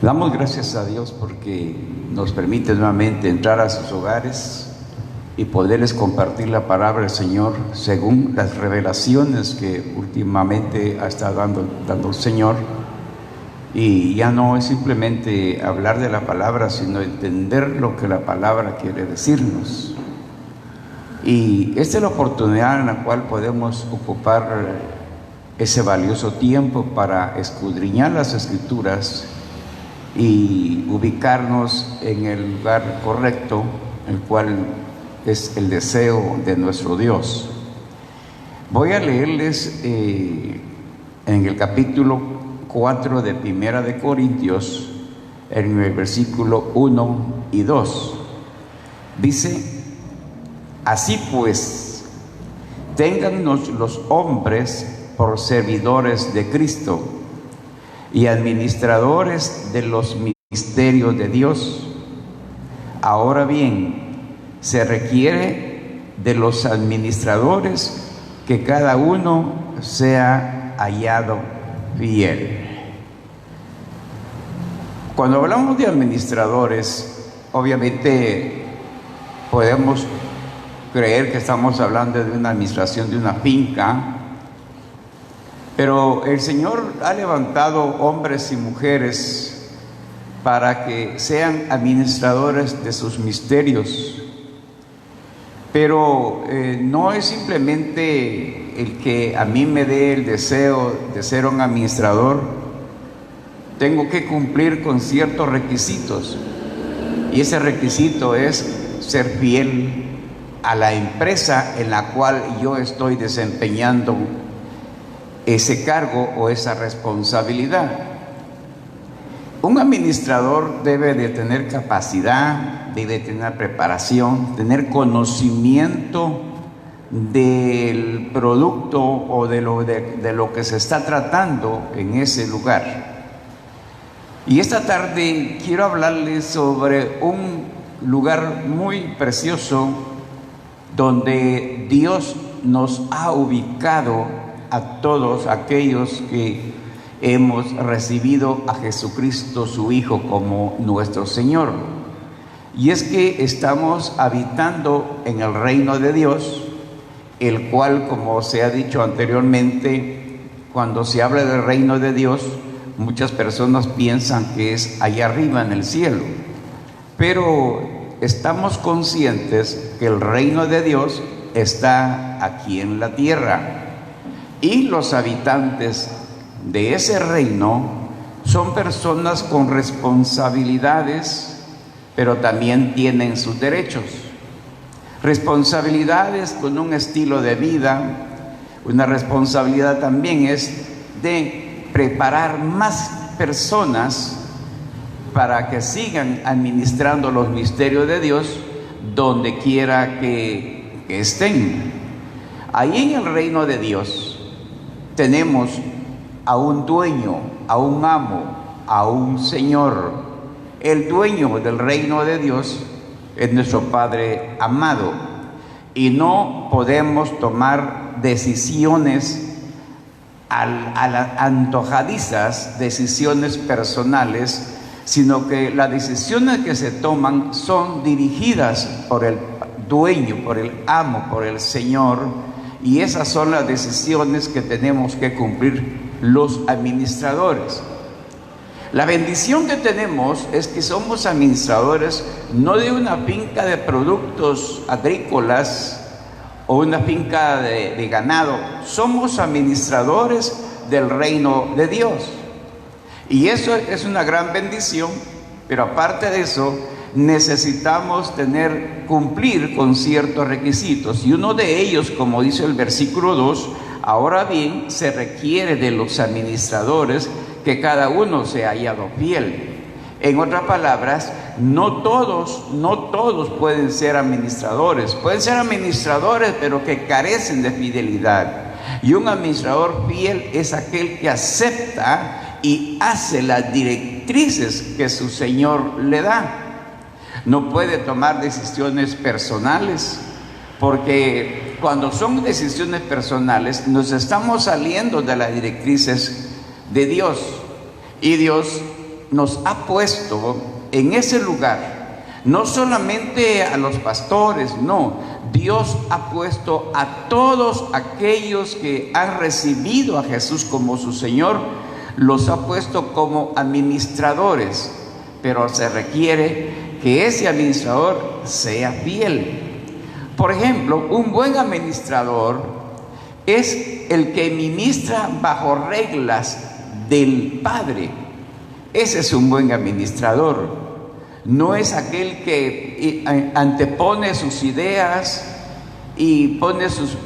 Damos gracias a Dios porque nos permite nuevamente entrar a sus hogares y poderles compartir la palabra del Señor según las revelaciones que últimamente ha estado dando el Señor. Y ya no es simplemente hablar de la palabra, sino entender lo que la palabra quiere decirnos. Y esta es la oportunidad en la cual podemos ocupar ese valioso tiempo para escudriñar las Escrituras y ubicarnos en el lugar correcto, el cual es el deseo de nuestro Dios. Voy a leerles en el capítulo 4 de Primera de Corintios, en el versículo 1 y 2. Dice: así pues, téngannos los hombres por servidores de Cristo y administradores de los misterios de Dios. Ahora bien, se requiere de los administradores que cada uno sea hallado fiel. Cuando hablamos de administradores, obviamente podemos creer que estamos hablando de una administración de una finca, pero el Señor ha levantado hombres y mujeres para que sean administradores de sus misterios. Pero no es simplemente el que a mí me dé el deseo de ser un administrador. Tengo que cumplir con ciertos requisitos, y ese requisito es ser fiel a la empresa en la cual yo estoy desempeñando ese cargo o esa responsabilidad. Un administrador debe de tener capacidad, debe de tener preparación, tener conocimiento del producto o de lo que se está tratando en ese lugar. Y esta tarde quiero hablarles sobre un lugar muy precioso donde Dios nos ha ubicado a todos aquellos que hemos recibido a Jesucristo, su Hijo, como nuestro Señor. Y es que estamos habitando en el reino de Dios, el cual, como se ha dicho anteriormente, cuando se habla del reino de Dios, muchas personas piensan que es allá arriba en el cielo. Pero estamos conscientes que el reino de Dios está aquí en la tierra. Y los habitantes de ese reino son personas con responsabilidades, pero también tienen sus derechos. Responsabilidades con un estilo de vida. Una responsabilidad también es de preparar más personas para que sigan administrando los misterios de Dios donde quiera que estén. Ahí en el reino de Dios tenemos a un dueño, a un amo, a un señor. El dueño del reino de Dios es nuestro Padre amado, y no podemos tomar decisiones antojadizas, decisiones personales, sino que las decisiones que se toman son dirigidas por el dueño, por el amo, por el Señor. Y esas son las decisiones que tenemos que cumplir los administradores. La bendición que tenemos es que somos administradores no de una finca de productos agrícolas o una finca de ganado. Somos administradores del reino de Dios. Y eso es una gran bendición, pero aparte de eso, necesitamos cumplir con ciertos requisitos, y uno de ellos, como dice el versículo 2, ahora bien, se requiere de los administradores que cada uno sea hallado fiel. En otras palabras, no todos pueden ser administradores. Pueden ser administradores, pero que carecen de fidelidad. Y un administrador fiel es aquel que acepta y hace las directrices que su Señor le da. No puede tomar decisiones personales, porque cuando son decisiones personales nos estamos saliendo de las directrices de Dios, y Dios nos ha puesto en ese lugar. No solamente a los pastores, no. Dios ha puesto a todos aquellos que han recibido a Jesús como su Señor, los ha puesto como administradores. Pero se requiere que ese administrador sea fiel. Por ejemplo, un buen administrador es el que ministra bajo reglas del Padre. Ese es un buen administrador. No es aquel que antepone sus ideas y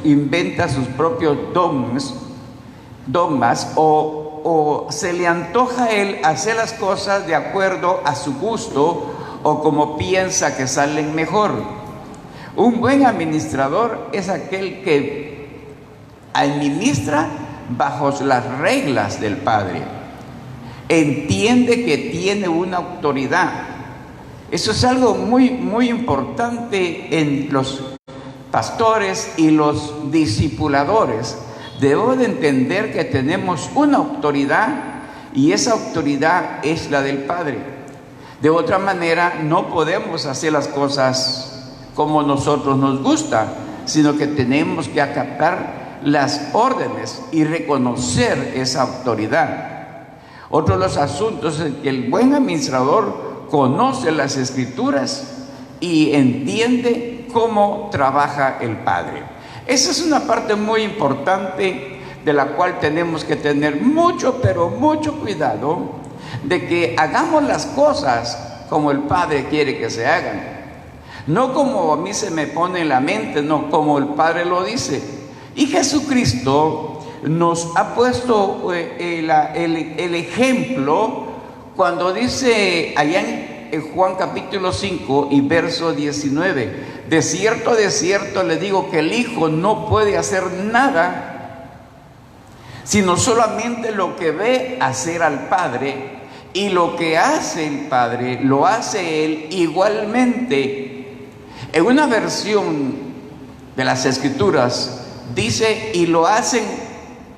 inventa sus propios dogmas o se le antoja a él hacer las cosas de acuerdo a su gusto o como piensa que salen mejor. Un buen administrador es aquel que administra bajo las reglas del Padre. Entiende que tiene una autoridad. Eso es algo muy, muy importante en los pastores y los discipuladores. Debo de entender que tenemos una autoridad y esa autoridad es la del Padre. De otra manera, no podemos hacer las cosas como nosotros nos gusta, sino que tenemos que acatar las órdenes y reconocer esa autoridad. Otro de los asuntos es que el buen administrador conoce las Escrituras y entiende cómo trabaja el Padre. Esa es una parte muy importante de la cual tenemos que tener mucho, pero mucho cuidado de que hagamos las cosas como el Padre quiere que se hagan. No como a mí se me pone en la mente, no, como el Padre lo dice. Y Jesucristo nos ha puesto el ejemplo cuando dice allá en Juan capítulo 5 y verso 19, de cierto le digo que el Hijo no puede hacer nada, sino solamente lo que ve hacer al Padre, y lo que hace el Padre, lo hace Él igualmente. En una versión de las Escrituras dice, y lo hacen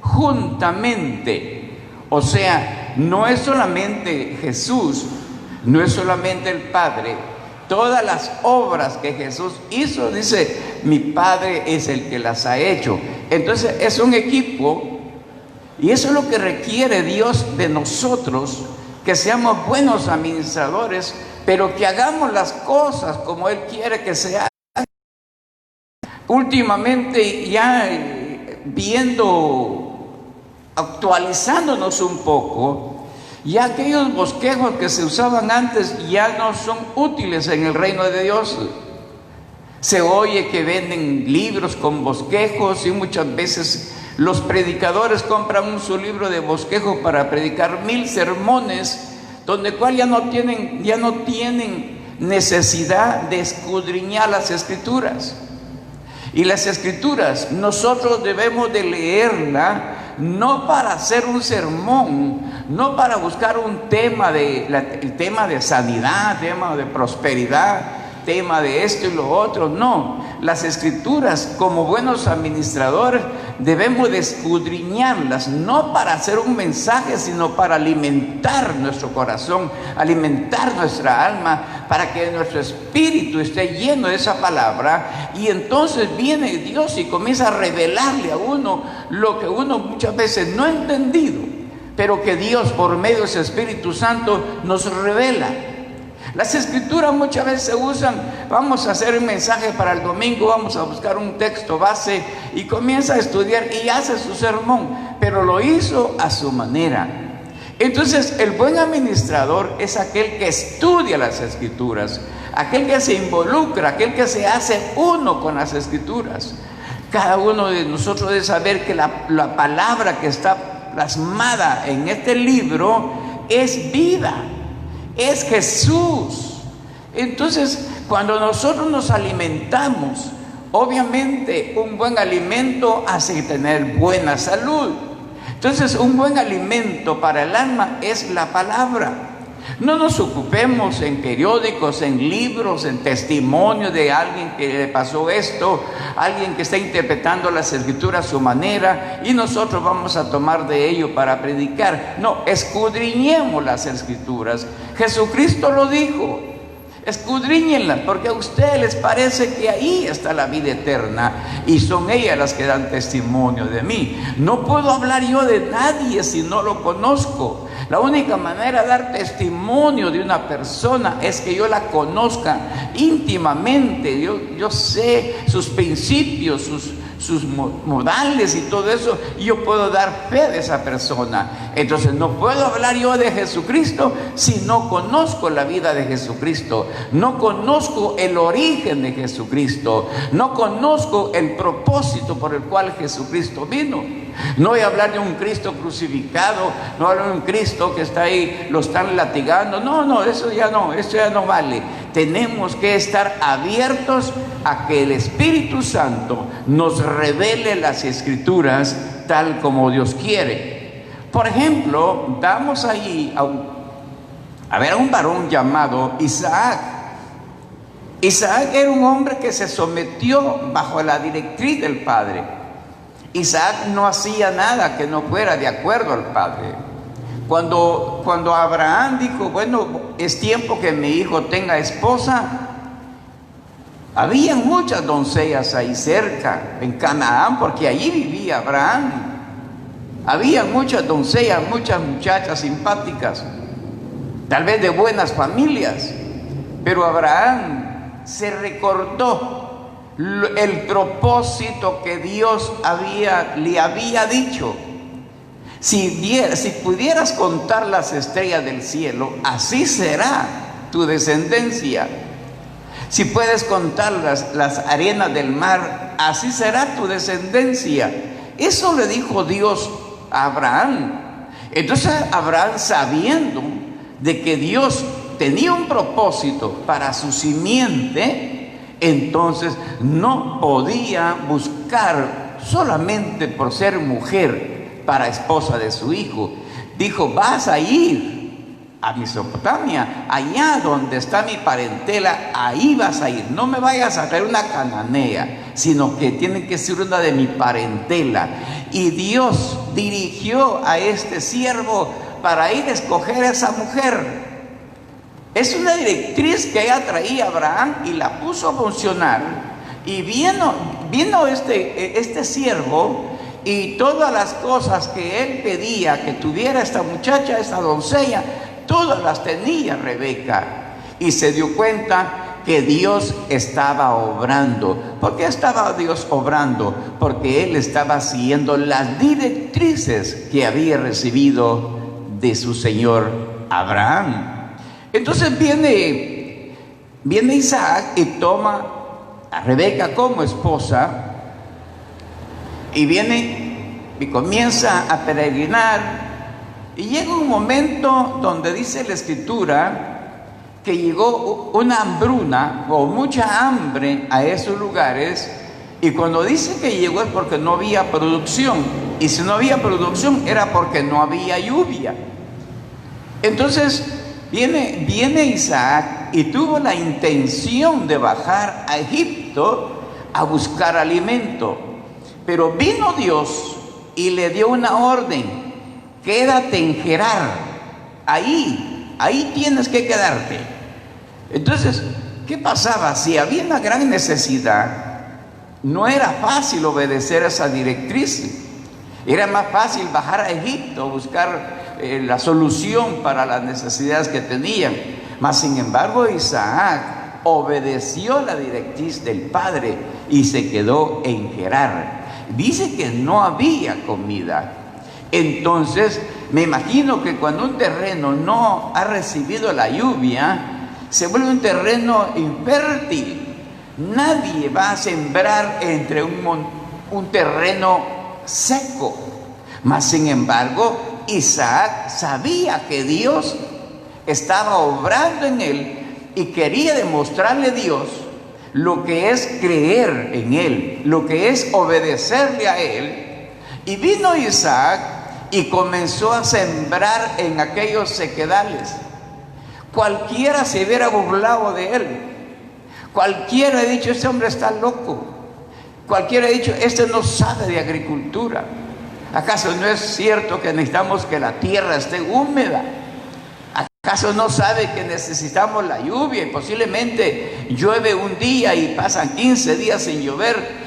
juntamente. O sea, no es solamente Jesús, no es solamente el Padre. Todas las obras que Jesús hizo, dice, mi Padre es el que las ha hecho. Entonces es un equipo, y eso es lo que requiere Dios de nosotros, que seamos buenos administradores, pero que hagamos las cosas como Él quiere que se hagan. Últimamente ya actualizándonos un poco, ya aquellos bosquejos que se usaban antes ya no son útiles en el reino de Dios. Se oye que venden libros con bosquejos y muchas veces los predicadores compran su libro de bosquejos para predicar 1000 sermones, donde cual ya no tienen necesidad de escudriñar las Escrituras. Y las Escrituras nosotros debemos de leerla no para hacer un sermón, no para buscar un tema el tema de sanidad, tema de prosperidad, tema de esto y lo otro. No, las Escrituras, como buenos administradores, debemos de escudriñarlas, no para hacer un mensaje, sino para alimentar nuestro corazón, alimentar nuestra alma, para que nuestro espíritu esté lleno de esa palabra. Y entonces viene Dios y comienza a revelarle a uno lo que uno muchas veces no ha entendido, pero que Dios por medio de su Espíritu Santo nos revela. Las Escrituras muchas veces se usan, vamos a hacer un mensaje para el domingo, vamos a buscar un texto base y comienza a estudiar y hace su sermón, pero lo hizo a su manera. Entonces el buen administrador es aquel que estudia las Escrituras, aquel que se involucra, aquel que se hace uno con las Escrituras. Cada uno de nosotros debe saber que la palabra que está plasmada en este libro es vida, es Jesús. Entonces, cuando nosotros nos alimentamos, obviamente un buen alimento hace tener buena salud. Entonces, un buen alimento para el alma es la palabra. No nos ocupemos en periódicos, en libros, en testimonios de alguien que le pasó esto, alguien que está interpretando las Escrituras a su manera y nosotros vamos a tomar de ello para predicar. No, escudriñemos las Escrituras. Jesucristo lo dijo. Escudriñenlas, porque a ustedes les parece que ahí está la vida eterna y son ellas las que dan testimonio de mí. No puedo hablar yo de nadie si no lo conozco. La única manera de dar testimonio de una persona es que yo la conozca íntimamente. Yo sé sus principios, sus modales y todo eso, y yo puedo dar fe de esa persona. Entonces no puedo hablar yo de Jesucristo si no conozco la vida de Jesucristo, no conozco el origen de Jesucristo, no conozco el propósito por el cual Jesucristo vino. No voy a hablar de un Cristo crucificado, no hablo de un Cristo que está ahí, lo están latigando. No, eso ya no vale. Tenemos que estar abiertos a que el Espíritu Santo nos revele las Escrituras tal como Dios quiere. Por ejemplo, vamos ahí a ver a un varón llamado Isaac. Isaac era un hombre que se sometió bajo la directriz del padre. Isaac no hacía nada que no fuera de acuerdo al padre. Cuando Abraham dijo, bueno, es tiempo que mi hijo tenga esposa, había muchas doncellas ahí cerca, en Canaán, porque allí vivía Abraham. Había muchas doncellas, muchas muchachas simpáticas, tal vez de buenas familias, pero Abraham se recordó el propósito que Dios le había dicho. Si pudieras contar las estrellas del cielo, así será tu descendencia. Si puedes contar las arenas del mar, así será tu descendencia. Eso le dijo Dios a Abraham. Entonces Abraham, sabiendo de que Dios tenía un propósito para su simiente, entonces no podía buscar solamente por ser mujer para esposa de su hijo. Dijo, vas a ir a Mesopotamia, allá donde está mi parentela, ahí vas a ir. No me vayas a traer una cananea, sino que tiene que ser una de mi parentela. Y Dios dirigió a este siervo para ir a escoger a esa mujer. Es una directriz que ella traía a Abraham y la puso a funcionar. Y vino este siervo, y todas las cosas que él pedía que tuviera esta muchacha, esta doncella, todas las tenía Rebeca. Y se dio cuenta que Dios estaba obrando. ¿Por qué estaba Dios obrando? Porque él estaba siguiendo las directrices que había recibido de su señor Abraham. Entonces viene Isaac y toma a Rebeca como esposa, y viene y comienza a peregrinar, y llega un momento donde dice la Escritura que llegó una hambruna o mucha hambre a esos lugares, y cuando dice que llegó es porque no había producción, y si no había producción era porque no había lluvia. Entonces viene Isaac y tuvo la intención de bajar a Egipto a buscar alimento, pero vino Dios y le dio una orden: quédate en Gerar, ahí tienes que quedarte. Entonces, ¿qué pasaba? Si había una gran necesidad, no era fácil obedecer esa directriz. Era más fácil bajar a Egipto, buscar la solución para las necesidades que tenían. Mas sin embargo, Isaac obedeció la directriz del padre y se quedó en Gerar. Dice que no había comida. Entonces me imagino que cuando un terreno no ha recibido la lluvia, se vuelve un terreno infértil. Nadie va a sembrar entre un terreno seco. Mas sin embargo, Isaac sabía que Dios estaba obrando en él y quería demostrarle a Dios lo que es creer en él, lo que es obedecerle a él. Y vino Isaac y comenzó a sembrar en aquellos sequedales. Cualquiera se hubiera burlado de él. Cualquiera ha dicho, este hombre está loco. Cualquiera ha dicho, este no sabe de agricultura. ¿Acaso no es cierto que necesitamos que la tierra esté húmeda? ¿Acaso no sabe que necesitamos la lluvia? Y posiblemente llueve un día y pasan 15 días sin llover.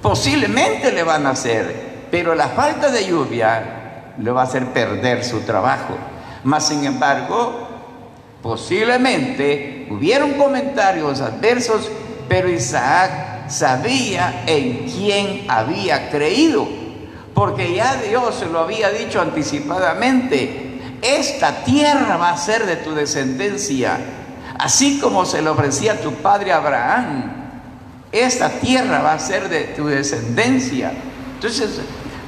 Posiblemente le van a hacer, pero la falta de lluvia le va a hacer perder su trabajo. Mas sin embargo, posiblemente hubieron comentarios adversos, pero Isaac sabía en quién había creído, porque ya Dios se lo había dicho anticipadamente: esta tierra va a ser de tu descendencia, así como se lo ofrecía a tu padre Abraham. Esta tierra va a ser de tu descendencia. Entonces,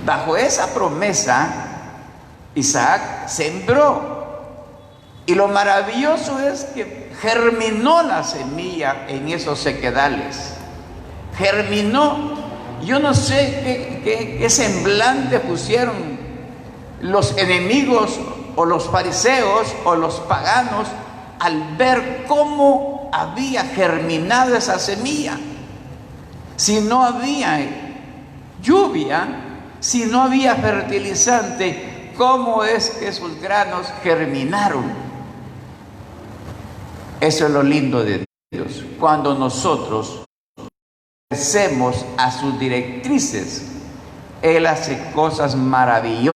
bajo esa promesa, Isaac sembró. Y lo maravilloso es que germinó la semilla en esos sequedales. Germinó. Yo no sé qué semblante pusieron los enemigos o los fariseos o los paganos al ver cómo había germinado esa semilla. Si no había lluvia, si no había fertilizante, ¿cómo es que esos granos germinaron? Eso es lo lindo de Dios. Cuando nosotros obedecemos a sus directrices, Él hace cosas maravillosas.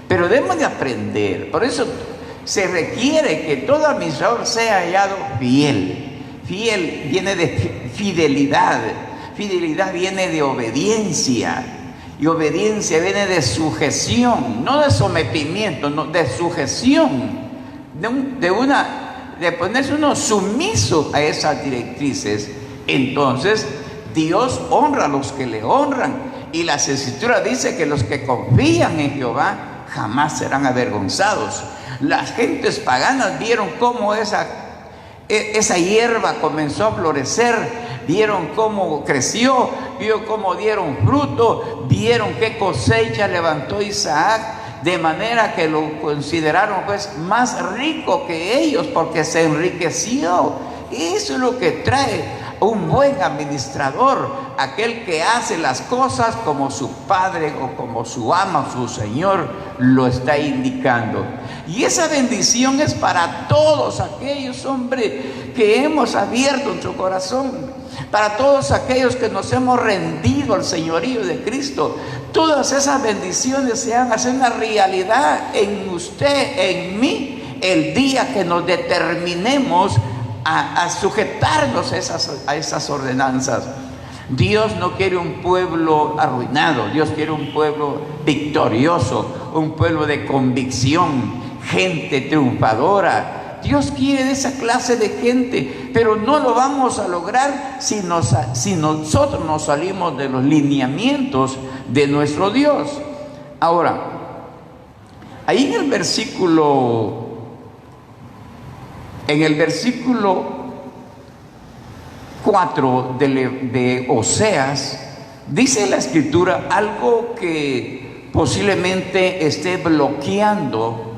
Pero debemos de aprender. Por eso se requiere que todo administrador sea hallado fiel. Fiel viene de fidelidad. Fidelidad viene de obediencia. Y obediencia viene de sujeción, no de sometimiento, no, de sujeción. De ponerse uno sumiso a esas directrices. Entonces Dios honra a los que le honran. Y la Escritura dice que los que confían en Jehová jamás serán avergonzados. Las gentes paganas vieron cómo esa hierba comenzó a florecer, vieron cómo creció, vieron cómo dieron fruto, vieron qué cosecha levantó Isaac, de manera que lo consideraron pues más rico que ellos, porque se enriqueció. Eso es lo que trae un buen administrador, aquel que hace las cosas como su padre o como su ama, su señor, lo está indicando. Y esa bendición es para todos aquellos, hombre, que hemos abierto nuestro corazón, para todos aquellos que nos hemos rendido al señorío de Cristo. Todas esas bendiciones se van a hacer una realidad en usted, en mí, el día que nos determinemos a sujetarnos a esas ordenanzas. Dios no quiere un pueblo arruinado. Dios quiere un pueblo victorioso, un pueblo de convicción, gente triunfadora. Dios quiere esa clase de gente, pero no lo vamos a lograr si nosotros nos salimos de los lineamientos de nuestro Dios. Ahora, ahí en el versículo 4 de Oseas, dice la Escritura algo que posiblemente esté bloqueando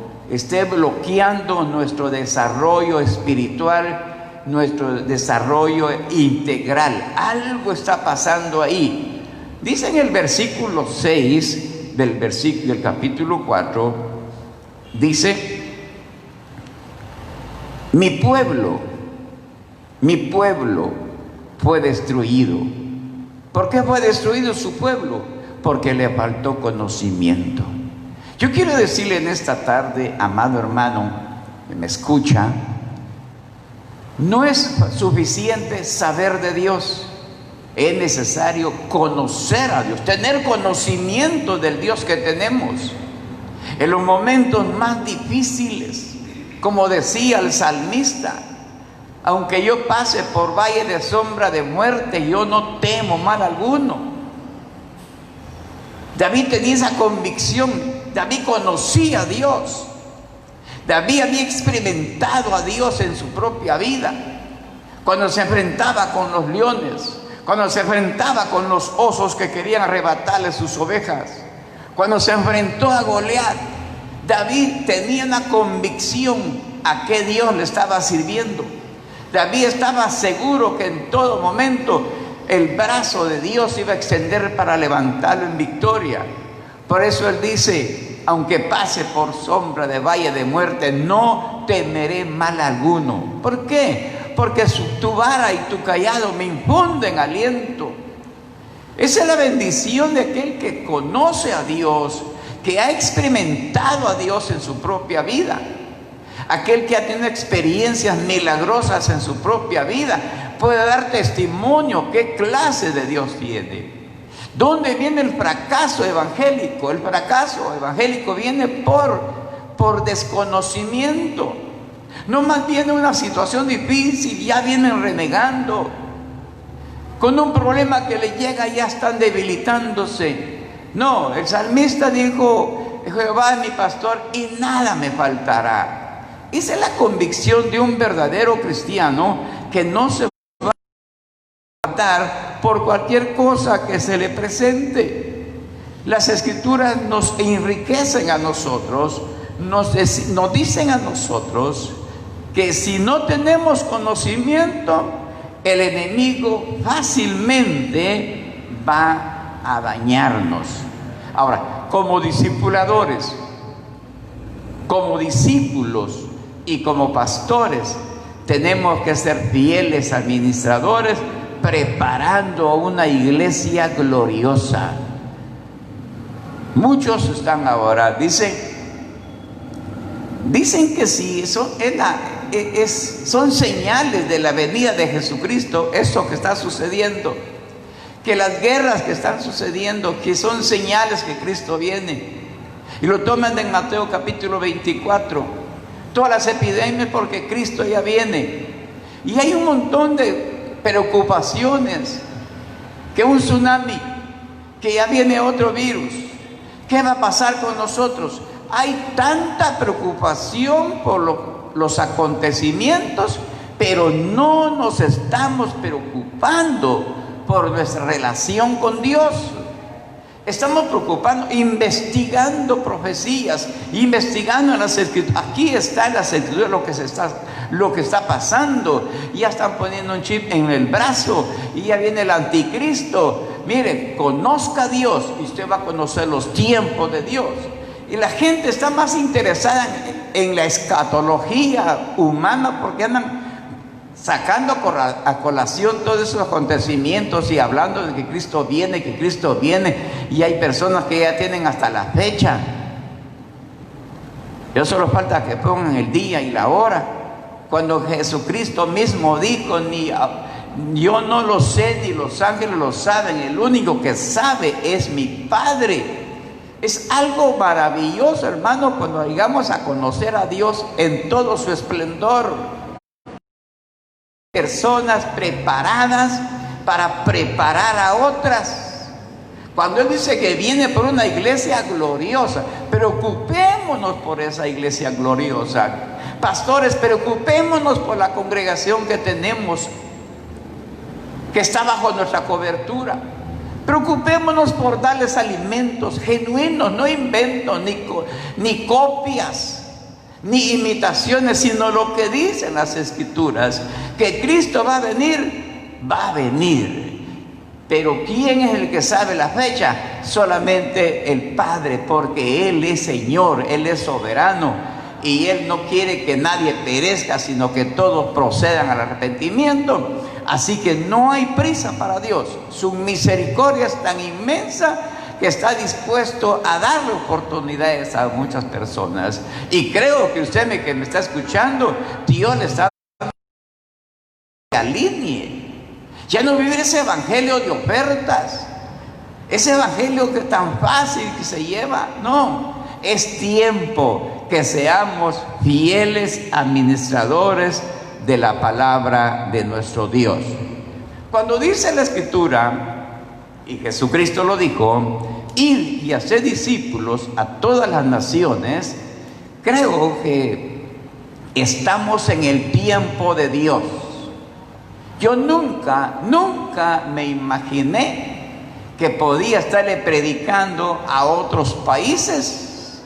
nuestro desarrollo espiritual, nuestro desarrollo integral. Algo está pasando ahí. Dice en el versículo 6 del capítulo 4, dice: mi pueblo fue destruido. ¿Por qué fue destruido su pueblo? Porque le faltó conocimiento. Yo quiero decirle en esta tarde, amado hermano que me escucha, no es suficiente saber de Dios. Es necesario conocer a Dios, tener conocimiento del Dios que tenemos. En los momentos más difíciles, como decía el salmista: aunque yo pase por valle de sombra de muerte, yo no temo mal alguno. David tenía esa convicción. David conocía a Dios. David había experimentado a Dios en su propia vida. Cuando se enfrentaba con los leones, cuando se enfrentaba con los osos que querían arrebatarle sus ovejas, cuando se enfrentó a Goliat, David tenía una convicción a qué Dios le estaba sirviendo. David estaba seguro que en todo momento el brazo de Dios iba a extender para levantarlo en victoria. Por eso él dice: aunque pase por sombra de valle de muerte, no temeré mal alguno. ¿Por qué? Porque tu vara y tu cayado me infunden aliento. Esa es la bendición de aquel que conoce a Dios, que ha experimentado a Dios en su propia vida. Aquel que ha tenido experiencias milagrosas en su propia vida puede dar testimonio qué clase de Dios tiene. ¿Dónde viene el fracaso evangélico? El fracaso evangélico viene por desconocimiento. No más viene una situación difícil, ya vienen renegando. Con un problema que le llega ya están debilitándose. No, el salmista dijo: Jehová es mi pastor y nada me faltará. Esa es la convicción de un verdadero cristiano, que no se va a dar por cualquier cosa que se le presente. Las escrituras nos enriquecen a nosotros, nos dicen a nosotros que si no tenemos conocimiento, el enemigo fácilmente va a dañarnos. Ahora, como discipuladores, como discípulos y como pastores, tenemos que ser fieles administradores, preparando una iglesia gloriosa. Muchos están ahora, dicen que sí, eso son señales de la venida de Jesucristo, eso que está sucediendo, que las guerras que están sucediendo, que son señales que Cristo viene. Y lo toman en Mateo capítulo 24. Todas las epidemias porque Cristo ya viene. Y hay un montón de preocupaciones, que un tsunami, que ya viene otro virus, ¿qué va a pasar con nosotros? Hay tanta preocupación por los acontecimientos, pero no nos estamos preocupando por nuestra relación con Dios. Estamos preocupando, investigando profecías, investigando en las escrituras. Aquí está en las escrituras lo que está pasando. Ya están poniendo un chip en el brazo y ya viene el anticristo. Mire, conozca a Dios y usted va a conocer los tiempos de Dios. Y la gente está más interesada en la escatología humana, porque andan sacando a colación todos esos acontecimientos y hablando de que Cristo viene, y hay personas que ya tienen hasta la fecha. Ya solo falta que pongan el día y la hora, cuando Jesucristo mismo dijo: yo no lo sé, ni los ángeles lo saben, el único que sabe es mi Padre. Es algo maravilloso, hermano, cuando llegamos a conocer a Dios en todo su esplendor. Personas preparadas para preparar a otras. Cuando Él dice que viene por una iglesia gloriosa, preocupémonos por esa iglesia gloriosa. Pastores, preocupémonos por la congregación que tenemos, que está bajo nuestra cobertura. Preocupémonos por darles alimentos genuinos, no inventos, ni copias, ni imitaciones, sino lo que dicen las escrituras, que Cristo va a venir. Pero ¿quién es el que sabe la fecha? Solamente el Padre, porque Él es Señor, Él es soberano, y Él no quiere que nadie perezca, sino que todos procedan al arrepentimiento. Así que no hay prisa para Dios. Su misericordia es tan inmensa que está dispuesto a darle oportunidades a muchas personas. Y creo que usted que me está escuchando, Dios le está dando que alinee. Ya no vivir ese evangelio de ofertas, ese evangelio que tan fácil que se lleva. No, es tiempo que seamos fieles administradores de la palabra de nuestro Dios. Cuando dice la escritura, y Jesucristo lo dijo, ir y hacer discípulos a todas las naciones, creo que estamos en el tiempo de Dios. Yo nunca me imaginé que podía estarle predicando a otros países.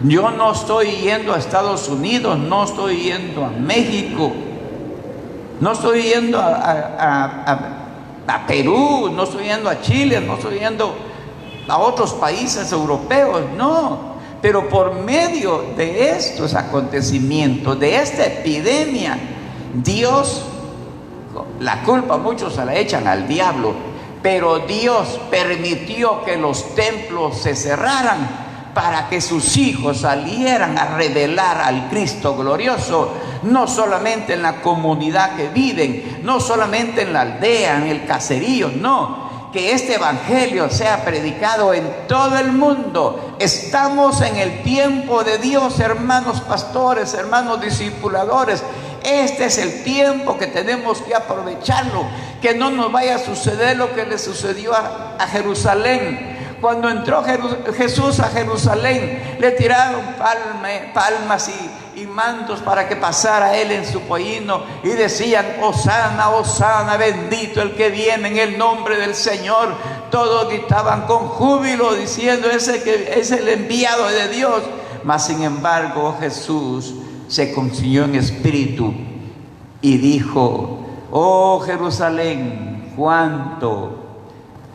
Yo no estoy yendo a Estados Unidos, no estoy yendo a México, no estoy yendo a Perú, no estoy yendo a Chile, no estoy yendo a otros países europeos, no. Pero por medio de estos acontecimientos, de esta epidemia, Dios, la culpa muchos se la echan al diablo, pero Dios permitió que los templos se cerraran para que sus hijos salieran a revelar al Cristo glorioso, no solamente en la comunidad que viven, no solamente en la aldea, en el caserío, no, que este evangelio sea predicado en todo el mundo. Estamos en el tiempo de Dios, hermanos pastores, hermanos discipuladores. Este es el tiempo que tenemos que aprovecharlo, que no nos vaya a suceder lo que le sucedió a Jerusalén. Cuando entró Jesús a Jerusalén, le tiraron palmas y mantos para que pasara él en su pollino, y decían: Hosana, Hosana, bendito el que viene en el nombre del Señor. Todos gritaban con júbilo diciendo: ese que es el enviado de Dios. Mas sin embargo Jesús se confió en espíritu y dijo: oh Jerusalén, cuánto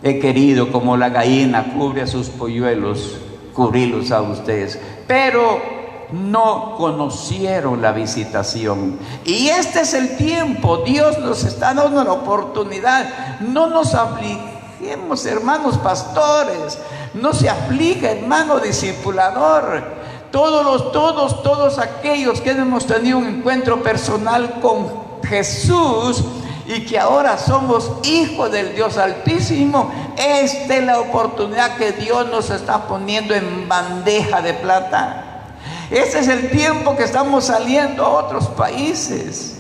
he querido, como la gallina cubre a sus polluelos, cubrirlos a ustedes. Pero no conocieron la visitación. Y este es el tiempo. Dios nos está dando la oportunidad. No nos afligemos, hermanos pastores. No se aflige, hermano discipulador. Todos aquellos que hemos tenido un encuentro personal con Jesús y que ahora somos hijos del Dios Altísimo, esta es la oportunidad que Dios nos está poniendo en bandeja de plata. Este es el tiempo que estamos saliendo a otros países.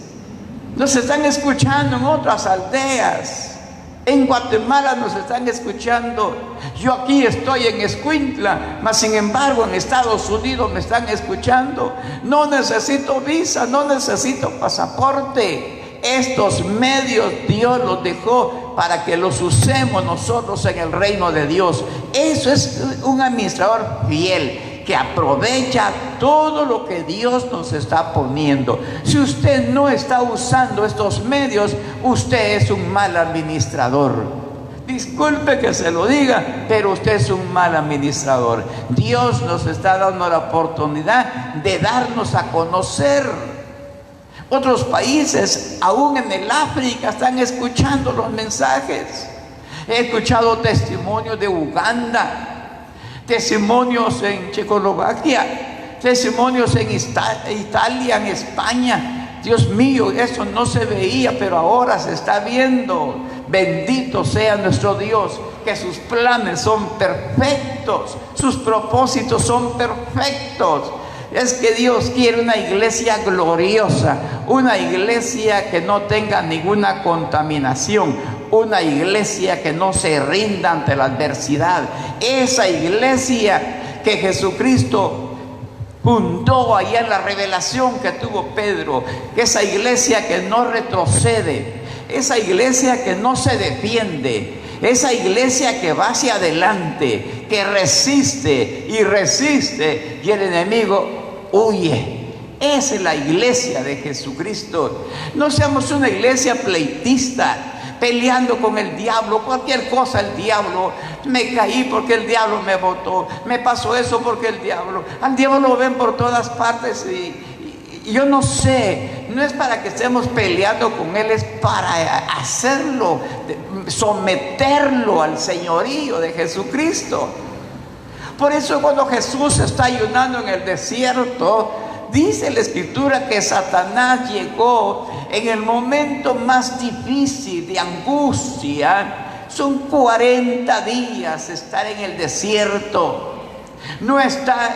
Nos están escuchando en otras aldeas. En Guatemala nos están escuchando. Yo aquí estoy en Escuintla, mas sin embargo en Estados Unidos me están escuchando. No necesito visa, no necesito pasaporte. Estos medios Dios los dejó para que los usemos nosotros en el reino de Dios. Eso es un administrador fiel, que aprovecha todo lo que Dios nos está poniendo. Si usted no está usando estos medios, usted es un mal administrador. Disculpe que se lo diga, pero usted es un mal administrador. Dios nos está dando la oportunidad de darnos a conocer. Otros países, aún en el África, están escuchando los mensajes. He escuchado testimonios de Uganda, testimonios en Checoslovaquia, testimonios en Italia, en España. Dios mío, eso no se veía, pero ahora se está viendo. Bendito sea nuestro Dios, que sus planes son perfectos, sus propósitos son perfectos. Es que Dios quiere una iglesia gloriosa, una iglesia que no tenga ninguna contaminación, una iglesia que no se rinda ante la adversidad. Esa iglesia que Jesucristo fundó allá en la revelación que tuvo Pedro, esa iglesia que no retrocede, esa iglesia que no se defiende, esa iglesia que va hacia adelante, que resiste y resiste, y el enemigo huye. Esa es la iglesia de Jesucristo. No seamos una iglesia pleitista, peleando con el diablo, cualquier cosa el diablo. Me caí porque el diablo me botó, me pasó eso porque el diablo. Al diablo lo ven por todas partes y yo no sé, no es para que estemos peleando con él, es para hacerlo, someterlo al señorío de Jesucristo. Por eso cuando Jesús está ayunando en el desierto, dice la Escritura que Satanás llegó en el momento más difícil de angustia. Son 40 días estar en el desierto. No está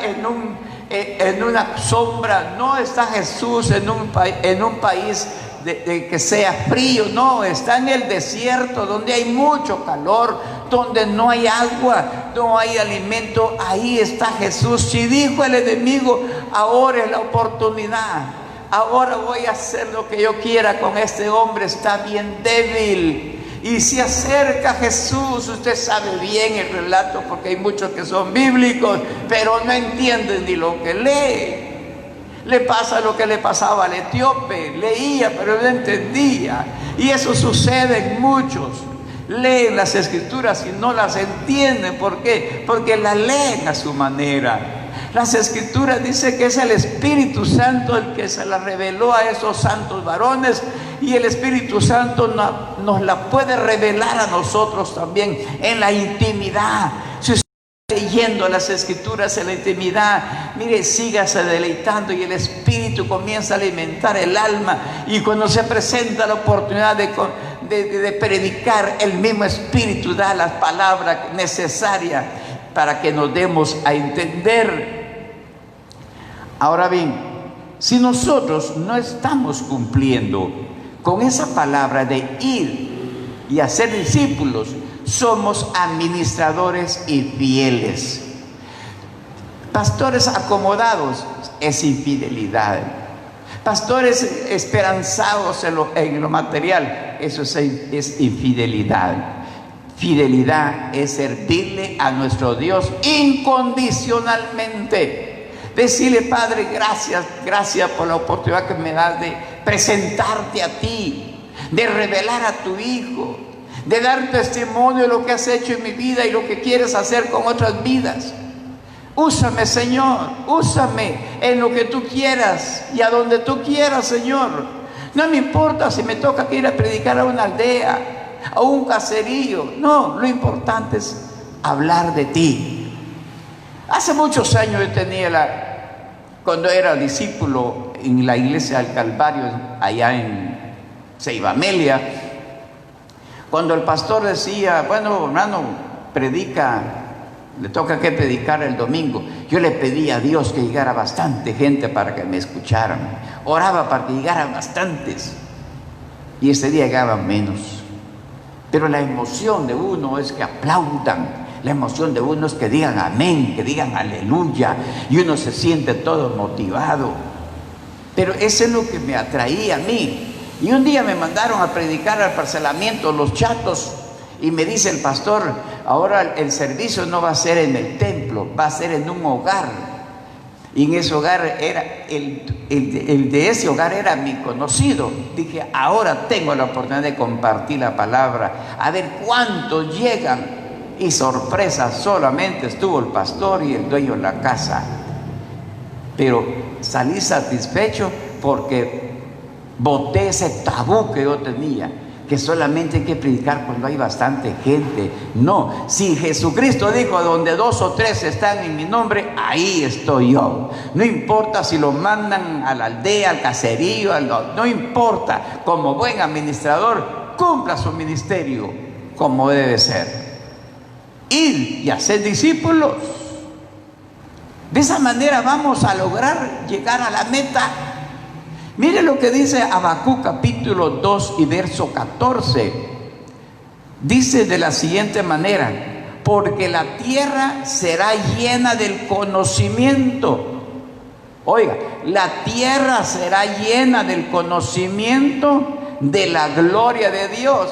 en una sombra, no está Jesús en un país de que sea frío, no, está en el desierto donde hay mucho calor, donde no hay agua, no hay alimento. Ahí está Jesús. Si dijo el enemigo: ahora es la oportunidad, ahora voy a hacer lo que yo quiera con este hombre, está bien débil. y se acerca a Jesús. Usted sabe bien el relato porque hay muchos que son bíblicos, pero no entienden ni lo que lee. Le pasa lo que le pasaba al etíope, leía pero no entendía. Y eso sucede en muchos. Leen las escrituras y no las entienden. ¿Por qué? Porque las leen a su manera. Las escrituras dicen que es el Espíritu Santo el que se la reveló a esos santos varones, y el Espíritu Santo nos la puede revelar a nosotros también en la intimidad. Si usted está leyendo las escrituras en la intimidad, mire, sígase deleitando y el Espíritu comienza a alimentar el alma, y cuando se presenta la oportunidad de predicar, el mismo Espíritu da las palabras necesarias para que nos demos a entender. Ahora bien, si nosotros no estamos cumpliendo con esa palabra de ir y hacer discípulos, somos administradores infieles. Pastores acomodados es infidelidad. Pastores esperanzados en lo material, eso es infidelidad. Fidelidad es servirle a nuestro Dios incondicionalmente. Decirle: Padre, gracias por la oportunidad que me das de presentarte a ti, de revelar a tu Hijo, de dar testimonio de lo que has hecho en mi vida y lo que quieres hacer con otras vidas. Úsame, Señor, úsame en lo que tú quieras y a donde tú quieras, Señor. No me importa si me toca que ir a predicar a una aldea, a un caserío. No, lo importante es hablar de ti. Hace muchos años yo tenía cuando era discípulo en la iglesia del Calvario, allá en Ceiba Amelia, cuando el pastor decía: bueno, hermano, predica, le toca que predicar el domingo. Yo le pedía a Dios que llegara bastante gente para que me escucharan. Oraba para que llegaran bastantes, y ese día llegaban menos. Pero la emoción de uno es que aplaudan. La emoción de uno es que digan amén, que digan aleluya, y uno se siente todo motivado. Pero eso es lo que me atraía a mí. Y un día me mandaron a predicar al parcelamiento Los Chatos, y me dice el pastor: ahora el servicio no va a ser en el templo, va a ser en un hogar. Y en ese hogar era el de ese hogar era mi conocido. Dije: ahora tengo la oportunidad de compartir la palabra, a ver cuántos llegan. Y sorpresa, solamente estuvo el pastor y el dueño de la casa. Pero salí satisfecho porque boté ese tabú que yo tenía, que solamente hay que predicar cuando hay bastante gente. No, si Jesucristo dijo: donde 2 o 3 están en mi nombre, ahí estoy yo. No importa si lo mandan a la aldea, al caserío, no importa. Como buen administrador, cumpla su ministerio como debe ser. Ir y hacer discípulos. De esa manera vamos a lograr llegar a la meta. Mire lo que dice Habacuc capítulo 2 y verso 14. Dice de la siguiente manera: porque la tierra será llena del conocimiento. Oiga, la tierra será llena del conocimiento de la gloria de Dios.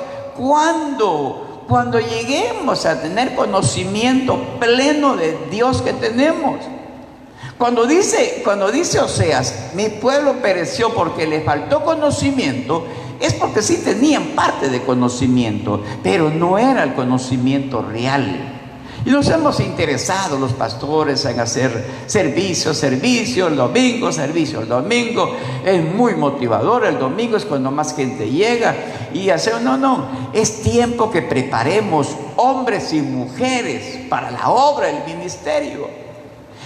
Cuando lleguemos a tener conocimiento pleno de Dios que tenemos. Cuando dice Oseas: mi pueblo pereció porque le faltó conocimiento, es porque sí tenían parte de conocimiento, pero no era el conocimiento real. Y nos hemos interesado los pastores en hacer servicio el domingo, es muy motivador. El domingo es cuando más gente llega y es tiempo que preparemos hombres y mujeres para la obra del ministerio.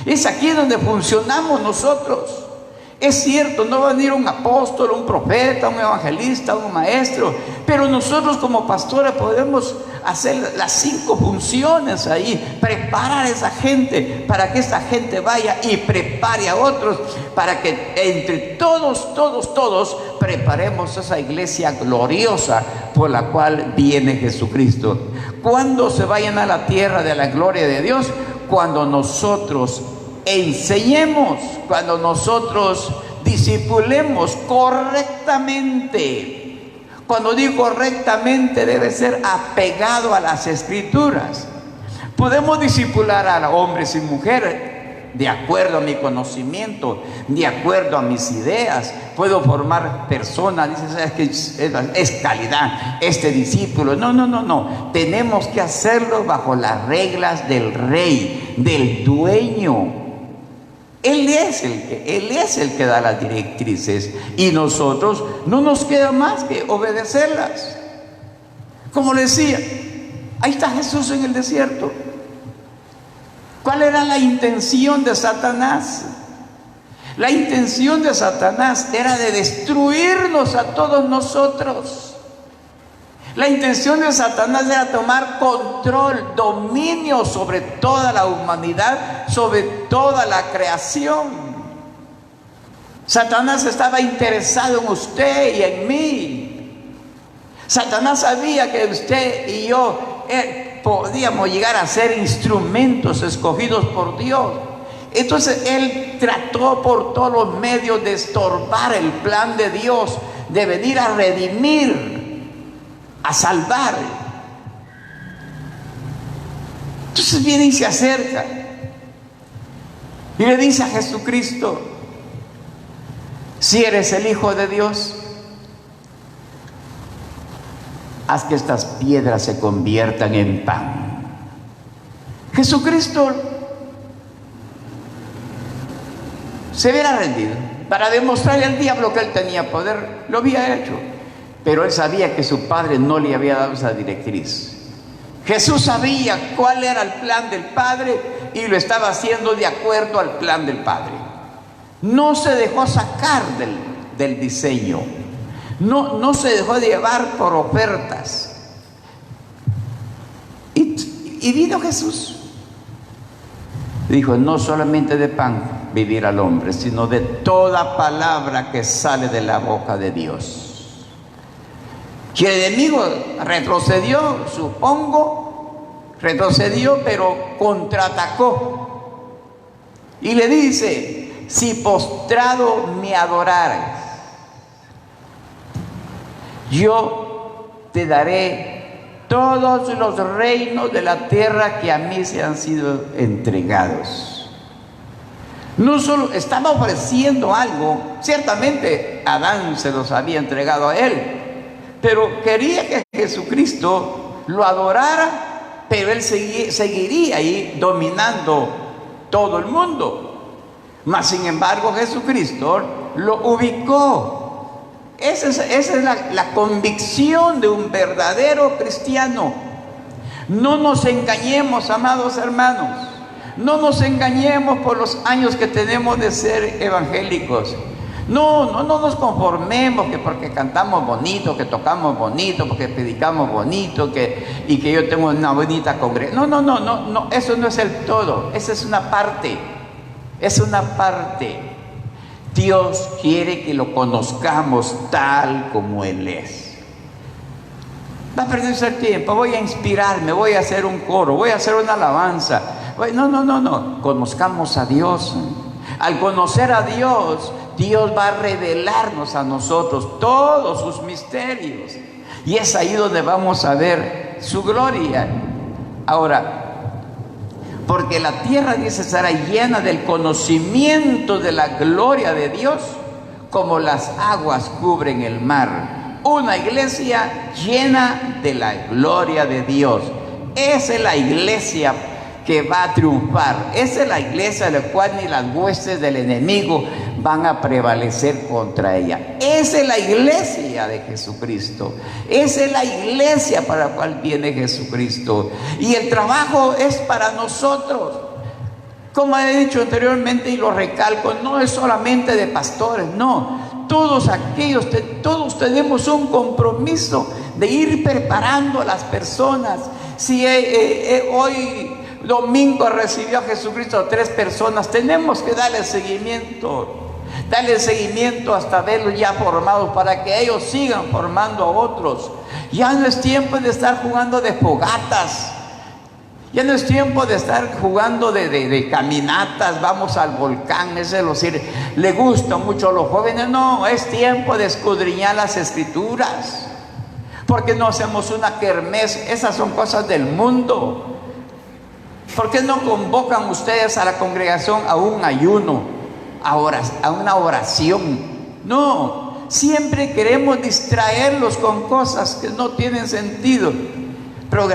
Es aquí donde funcionamos nosotros. Es cierto, no va a venir un apóstol, un profeta, un evangelista, un maestro, pero nosotros como pastores podemos hacer las 5 funciones ahí, preparar a esa gente para que esa gente vaya y prepare a otros, para que entre todos preparemos esa iglesia gloriosa por la cual viene Jesucristo. ¿Cuándo se vayan a la tierra de la gloria de Dios? Cuando nosotros enseñemos, cuando nosotros discipulemos correctamente Cuando digo correctamente, debe ser apegado a las Escrituras. Podemos discipular a hombres y mujeres de acuerdo a mi conocimiento, de acuerdo a mis ideas. Puedo formar personas, dices, ¿sabes qué? Es calidad, este discípulo. No. Tenemos que hacerlo bajo las reglas del rey, del dueño. Él es el que da las directrices, y nosotros no nos queda más que obedecerlas. Como le decía, ahí está Jesús en el desierto. ¿Cuál era la intención de Satanás? La intención de Satanás era de destruirnos a todos nosotros. La intención de Satanás era tomar control, dominio sobre toda la humanidad, sobre toda la creación. Satanás estaba interesado en usted y en mí. Satanás sabía que usted y yo podíamos llegar a ser instrumentos escogidos por Dios. Entonces él trató por todos los medios de estorbar el plan de Dios, de venir a redimir, a salvar. Entonces viene y se acerca y le dice a Jesucristo: si eres el Hijo de Dios, haz que estas piedras se conviertan en pan. Jesucristo se hubiera rendido para demostrarle al diablo que él tenía poder. Lo había hecho, pero él sabía que su Padre no le había dado esa directriz. Jesús sabía cuál era el plan del Padre y lo estaba haciendo de acuerdo al plan del Padre. No se dejó sacar del diseño. No se dejó de llevar por ofertas. Y vino Jesús. Dijo: no solamente de pan vivirá el hombre, sino de toda palabra que sale de la boca de Dios. Que el enemigo retrocedió, pero contraatacó. Y le dice: si postrado me adorares, yo te daré todos los reinos de la tierra que a mí se han sido entregados. No solo estaba ofreciendo algo, ciertamente Adán se los había entregado a él, pero quería que Jesucristo lo adorara, pero él seguiría ahí dominando todo el mundo. Mas sin embargo Jesucristo lo ubicó. Esa es la convicción de un verdadero cristiano. No nos engañemos, amados hermanos. No nos engañemos por los años que tenemos de ser evangélicos. No nos conformemos que porque cantamos bonito, que tocamos bonito, porque predicamos bonito, y que yo tengo una bonita congregación. No, eso no es el todo. Esa es una parte. Es una parte. Dios quiere que lo conozcamos tal como Él es. Va a perderse el tiempo, voy a inspirarme, voy a hacer un coro, voy a hacer una alabanza. No, conozcamos a Dios. Al conocer a Dios, Dios va a revelarnos a nosotros todos sus misterios. Y es ahí donde vamos a ver su gloria. Ahora, porque la tierra, dice, será llena del conocimiento de la gloria de Dios, como las aguas cubren el mar. Una iglesia llena de la gloria de Dios. Esa es la iglesia que va a triunfar. Esa es la iglesia de la cual ni las huestes del enemigo van a prevalecer contra ella. Esa es la iglesia de Jesucristo. Esa es la iglesia para la cual viene Jesucristo. Y el trabajo es para nosotros. Como he dicho anteriormente y lo recalco, no es solamente de pastores, no. Todos tenemos un compromiso de ir preparando a las personas. Si hoy domingo recibió a Jesucristo 3 personas, tenemos que darle seguimiento hasta verlos ya formados, para que ellos sigan formando a otros. Ya no es tiempo de estar jugando de fogatas, ya no es tiempo de estar jugando de caminatas, vamos al volcán, le gusta mucho a los jóvenes. No, es tiempo de escudriñar las Escrituras. ¿Por qué no hacemos una kermés? Esas son cosas del mundo. ¿Por qué no convocan ustedes a la congregación a un ayuno, a una oración? No, siempre queremos distraerlos con cosas que no tienen sentido. Pero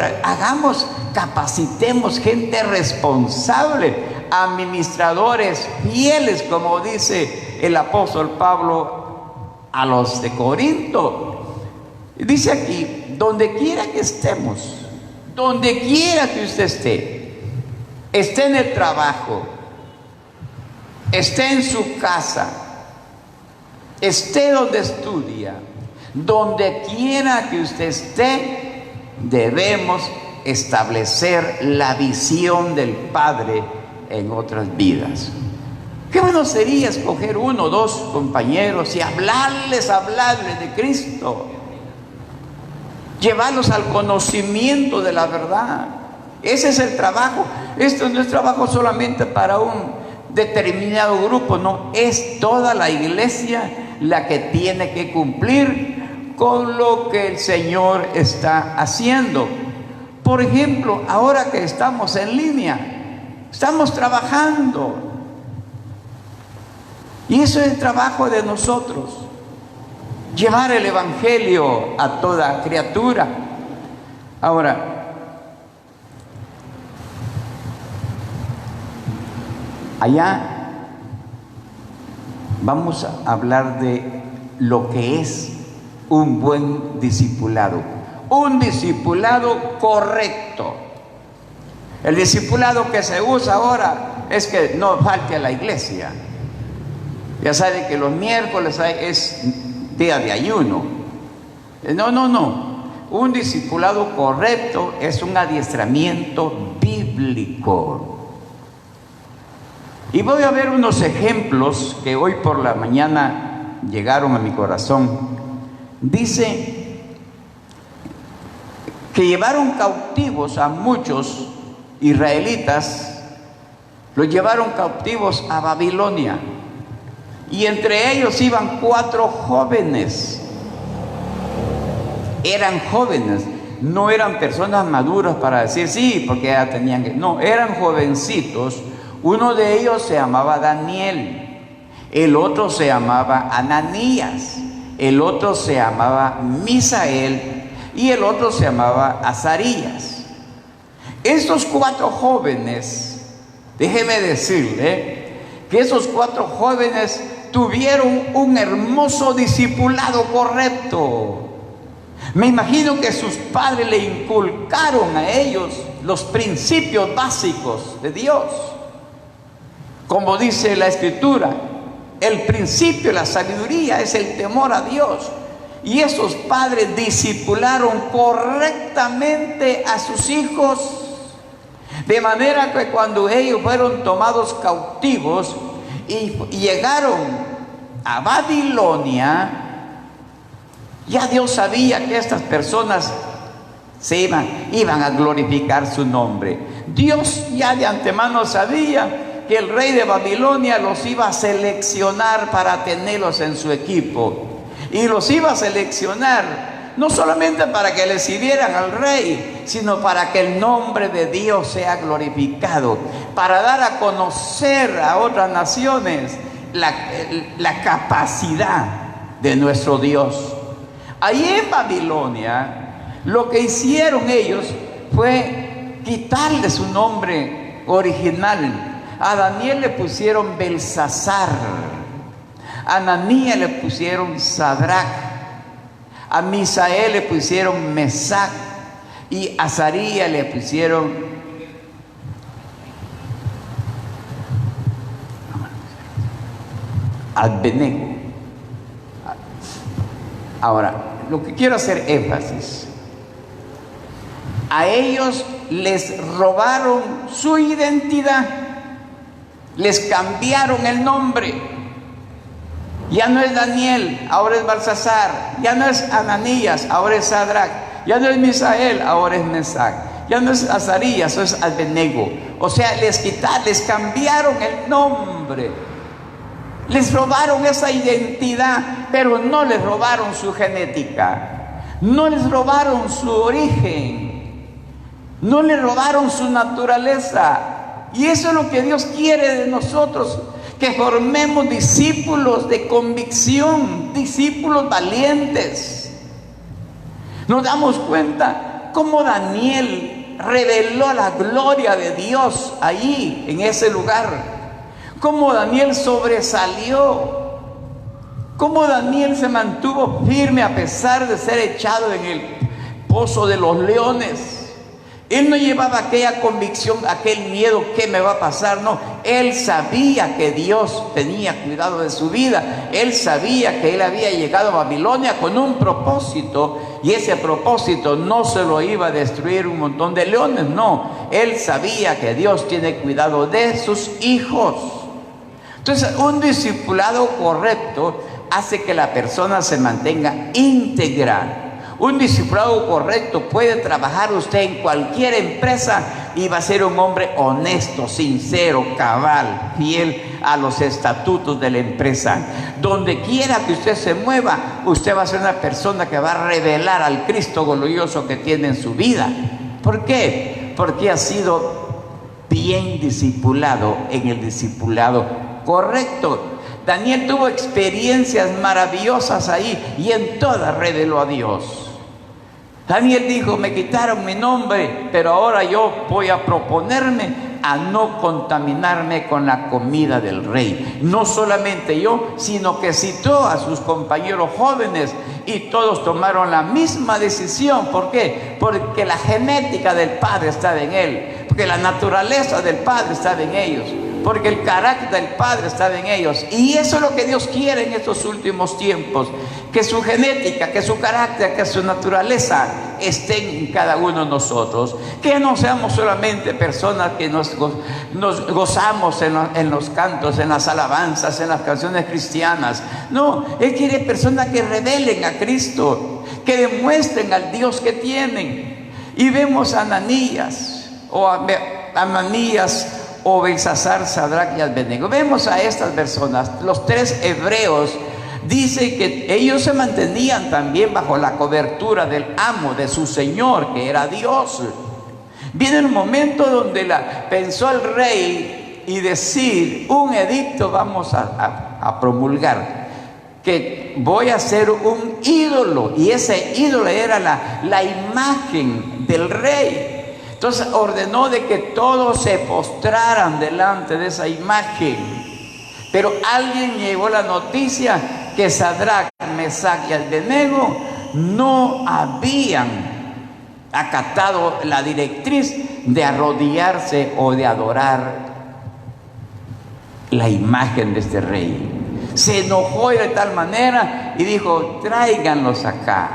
capacitemos gente responsable, administradores fieles, como dice el apóstol Pablo a los de Corinto. Dice aquí, donde quiera que estemos, donde quiera que usted esté en el trabajo, esté en su casa, esté donde estudia, donde quiera que usted esté, debemos establecer la visión del Padre en otras vidas. Qué bueno sería escoger 1 o 2 compañeros y hablarles de Cristo, llevarlos al conocimiento de la verdad. Ese es el trabajo. Esto no es trabajo solamente para un determinado grupo, no, es toda la iglesia la que tiene que cumplir con lo que el Señor está haciendo. Por ejemplo, ahora que estamos en línea, estamos trabajando, y eso es el trabajo de nosotros, llevar el evangelio a toda criatura. Ahora, allá vamos a hablar de lo que es un buen discipulado, un discipulado correcto. El discipulado que se usa ahora es que no falte a la iglesia. Ya sabe que los miércoles es día de ayuno. No. Un discipulado correcto es un adiestramiento bíblico. Y voy a ver unos ejemplos que hoy por la mañana llegaron a mi corazón. Dice que llevaron cautivos a muchos israelitas, los llevaron cautivos a Babilonia, y entre ellos iban 4 jóvenes. Eran jóvenes, no eran personas maduras para decir sí, porque ya tenían que... No, eran jovencitos. Uno de ellos se llamaba Daniel, el otro se llamaba Ananías, el otro se llamaba Misael y el otro se llamaba Azarías. Estos 4 jóvenes, déjeme decirle que esos 4 jóvenes tuvieron un hermoso discipulado correcto. Me imagino que sus padres le inculcaron a ellos los principios básicos de Dios. Como dice la Escritura, el principio de la sabiduría es el temor a Dios. Y esos padres discipularon correctamente a sus hijos, de manera que cuando ellos fueron tomados cautivos y llegaron a Babilonia, ya Dios sabía que estas personas iban a glorificar su nombre. Dios ya de antemano sabía que el rey de Babilonia los iba a seleccionar para tenerlos en su equipo. Y los iba a seleccionar no solamente para que le sirvieran al rey, sino para que el nombre de Dios sea glorificado, para dar a conocer a otras naciones la capacidad de nuestro Dios. Allí en Babilonia, lo que hicieron ellos fue quitarle su nombre original. A Daniel le pusieron Belsasar, a Ananías le pusieron Sadrach, a Misael le pusieron Mesac y a Azarías le pusieron Abednego. Ahora, lo que quiero hacer énfasis, a ellos les robaron su identidad, les cambiaron el nombre. Ya no es Daniel, ahora es Belsasar. Ya no es Ananías, ahora es Sadrach. Ya no es Misael, ahora es Mesac. Ya no es Azarías, es Abednego. O sea, les cambiaron el nombre. Les robaron esa identidad, pero no les robaron su genética. No les robaron su origen, no les robaron su naturaleza. Y eso es lo que Dios quiere de nosotros, que formemos discípulos de convicción, discípulos valientes. Nos damos cuenta cómo Daniel reveló la gloria de Dios allí, en ese lugar. Cómo Daniel sobresalió. Cómo Daniel se mantuvo firme a pesar de ser echado en el pozo de los leones. Él no llevaba aquella convicción, aquel miedo, ¿qué me va a pasar? No, él sabía que Dios tenía cuidado de su vida. Él sabía que él había llegado a Babilonia con un propósito, y ese propósito no se lo iba a destruir un montón de leones, no. Él sabía que Dios tiene cuidado de sus hijos. Entonces, un discipulado correcto hace que la persona se mantenga íntegra. Un discipulado correcto puede trabajar usted en cualquier empresa y va a ser un hombre honesto, sincero, cabal, fiel a los estatutos de la empresa. Donde quiera que usted se mueva, usted va a ser una persona que va a revelar al Cristo glorioso que tiene en su vida. ¿Por qué? Porque ha sido bien discipulado en el discipulado correcto. Daniel tuvo experiencias maravillosas ahí y en todas reveló a Dios. Daniel dijo: me quitaron mi nombre, pero ahora yo voy a proponerme a no contaminarme con la comida del rey. No solamente yo, sino que citó a sus compañeros jóvenes y todos tomaron la misma decisión. ¿Por qué? Porque la genética del Padre estaba en él, porque la naturaleza del Padre estaba en ellos, porque el carácter del Padre estaba en ellos. Y eso es lo que Dios quiere en estos últimos tiempos, que su genética, que su carácter, que su naturaleza estén en cada uno de nosotros. Que no seamos solamente personas que nos gozamos en los cantos, en las alabanzas, en las canciones cristianas. No, Él quiere personas que revelen a Cristo, que demuestren al Dios que tienen. Y vemos a Ananías, o Belsasar, Sadrach y Abednego. Vemos a estas personas, los tres hebreos. Dice que ellos se mantenían también bajo la cobertura del amo, de su señor, que era Dios. Viene el momento donde pensó el rey y decir: un edicto vamos a promulgar, que voy a hacer un ídolo, y ese ídolo era la imagen del rey. Entonces ordenó de que todos se postraran delante de esa imagen. Pero alguien llevó la noticia que Sadrach, Mesach y Abednego no habían acatado la directriz de arrodillarse o de adorar la imagen de este rey. Se enojó de tal manera y dijo: tráiganlos acá.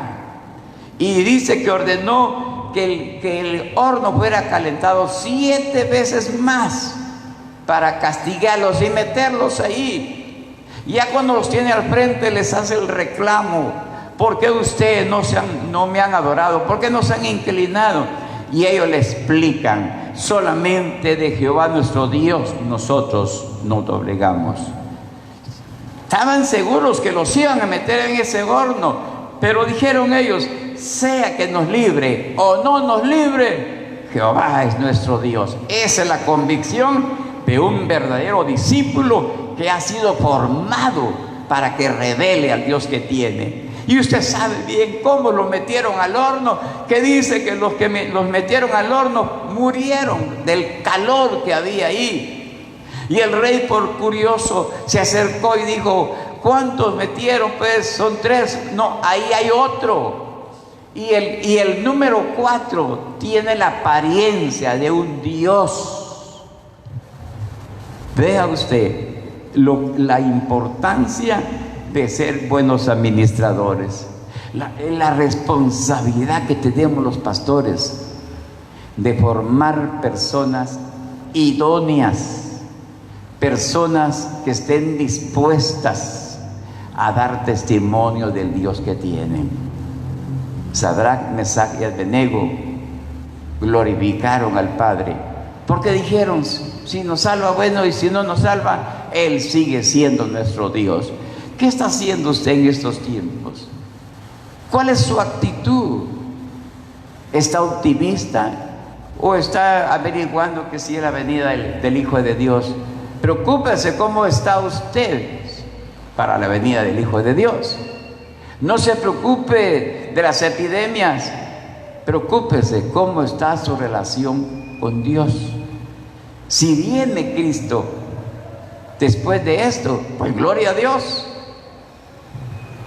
Y dice que ordenó que el horno fuera calentado 7 veces más para castigarlos y meterlos ahí. Ya cuando los tiene al frente les hace el reclamo: ¿por qué ustedes no me han adorado? ¿Por qué no se han inclinado? Y ellos le explican: solamente de Jehová nuestro Dios nosotros nos doblegamos. Estaban seguros que los iban a meter en ese horno, pero dijeron ellos: sea que nos libre o no nos libre, Jehová es nuestro Dios. Esa es la convicción de un verdadero discípulo que ha sido formado para que revele al Dios que tiene. Y usted sabe bien cómo lo metieron al horno, que dice que los los metieron al horno murieron del calor que había ahí. Y el rey, por curioso, se acercó y dijo: ¿cuántos metieron? Pues son 3. No, ahí hay otro. Y el número 4 tiene la apariencia de un dios. Vea usted la importancia de ser buenos administradores, la responsabilidad que tenemos los pastores de formar personas idóneas, personas que estén dispuestas a dar testimonio del Dios que tienen. Sadrach, Mesach y Abednego glorificaron al Padre, porque dijeron: si nos salva, bueno, y si no nos salva, Él sigue siendo nuestro Dios. ¿Qué está haciendo usted en estos tiempos? ¿Cuál es su actitud? ¿Está optimista o está averiguando que si es la venida del Hijo de Dios? Preocúpese cómo está usted para la venida del Hijo de Dios. No se preocupe de las epidemias, preocúpese cómo está su relación con Dios. Si viene Cristo después de esto, pues gloria a Dios,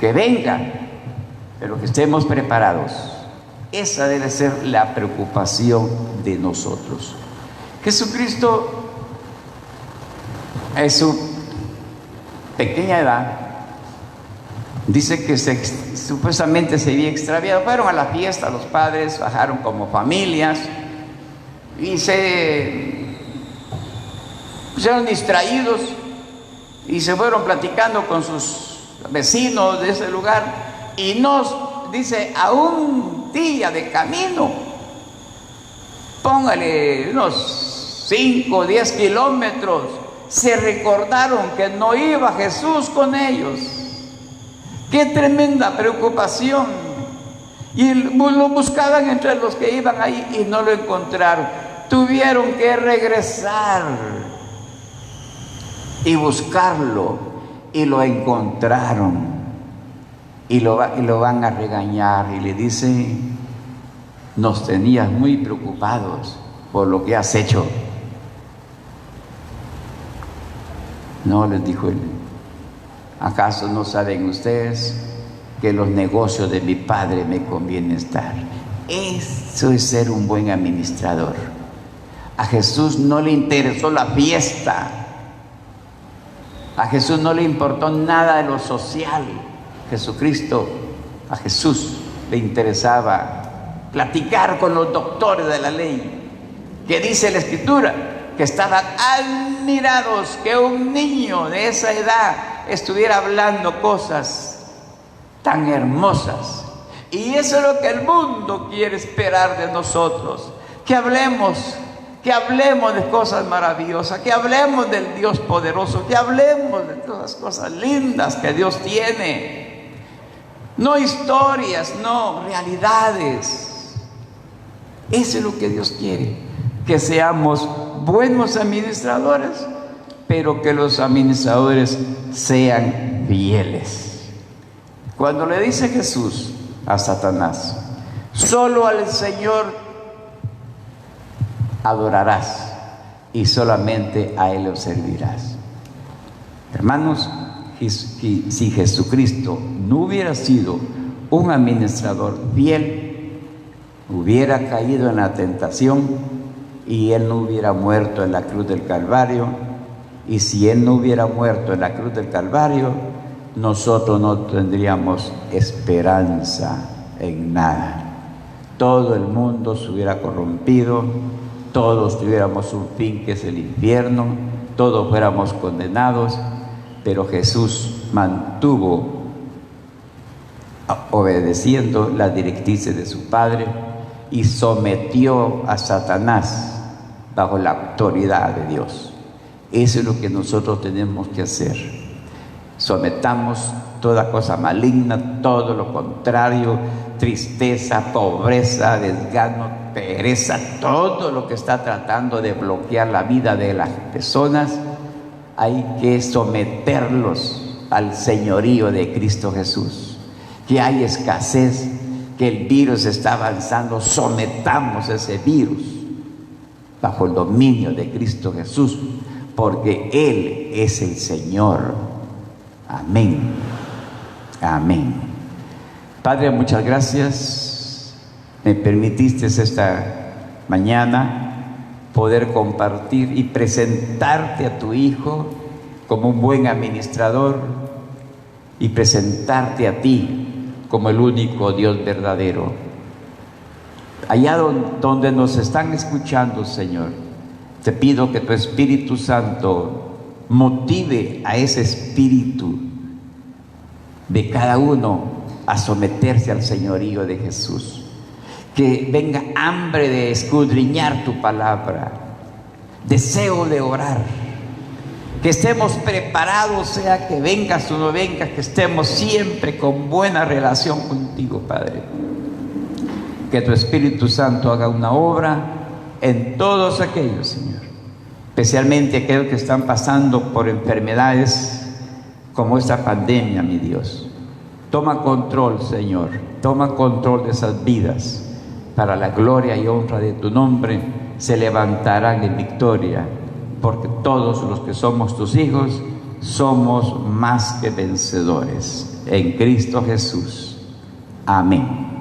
que venga, pero que estemos preparados. Esa debe ser la preocupación de nosotros. Jesucristo, en su pequeña edad, dice que supuestamente se había extraviado. Fueron a la fiesta los padres, bajaron como familias y se pusieron distraídos y se fueron platicando con sus vecinos de ese lugar, y nos dice, a un día de camino, póngale unos 5 o 10 kilómetros, se recordaron que no iba Jesús con ellos. ¡Qué tremenda preocupación! Y lo buscaban entre los que iban ahí y no lo encontraron. Tuvieron que regresar y buscarlo, y lo encontraron. Y lo van a regañar y le dicen, nos tenías muy preocupados por lo que has hecho. No, les dijo él, ¿acaso no saben ustedes que en los negocios de mi Padre me conviene estar? Eso es ser un buen administrador. A Jesús no le interesó la fiesta, a Jesús no le importó nada de lo social. A Jesús le interesaba platicar con los doctores de la ley, que dice la Escritura que estaban admirados que un niño de esa edad estuviera hablando cosas tan hermosas. Y eso es lo que el mundo quiere esperar de nosotros, que hablemos de cosas maravillosas, que hablemos del Dios poderoso, que hablemos de todas las cosas lindas que Dios tiene. No historias, no realidades. Eso es lo que Dios quiere, que seamos buenos administradores, pero que los administradores sean fieles. Cuando le dice Jesús a Satanás, solo al Señor adorarás y solamente a Él lo servirás. Hermanos, si Jesucristo no hubiera sido un administrador fiel, hubiera caído en la tentación y Él no hubiera muerto en la cruz del Calvario. Y si Él no hubiera muerto en la cruz del Calvario, nosotros no tendríamos esperanza en nada. Todo el mundo se hubiera corrompido, todos tuviéramos un fin que es el infierno, todos fuéramos condenados. Pero Jesús mantuvo obedeciendo las directrices de su Padre y sometió a Satanás bajo la autoridad de Dios. Eso es lo que nosotros tenemos que hacer. Sometamos toda cosa maligna, todo lo contrario, tristeza, pobreza, desgano, pereza, todo lo que está tratando de bloquear la vida de las personas. Hay que someterlos al señorío de Cristo Jesús. Que hay escasez, que el virus está avanzando, sometamos ese virus bajo el dominio de Cristo Jesús, porque Él es el Señor. Amén. Amén. Padre, muchas gracias. Me permitiste esta mañana poder compartir y presentarte a tu Hijo como un buen administrador y presentarte a ti como el único Dios verdadero. Allá donde nos están escuchando, Señor, te pido que tu Espíritu Santo motive a ese espíritu de cada uno a someterse al señorío de Jesús. Que venga hambre de escudriñar tu palabra, deseo de orar, Que estemos preparados, sea que vengas o no vengas, que estemos siempre con buena relación contigo, Padre. Que tu Espíritu Santo haga una obra en todos aquellos, Señor, especialmente aquellos que están pasando por enfermedades como esta pandemia, mi Dios. Toma control, Señor, toma control de esas vidas. Para la gloria y honra de tu nombre se levantarán en victoria, porque todos los que somos tus hijos somos más que vencedores en Cristo Jesús. Amén.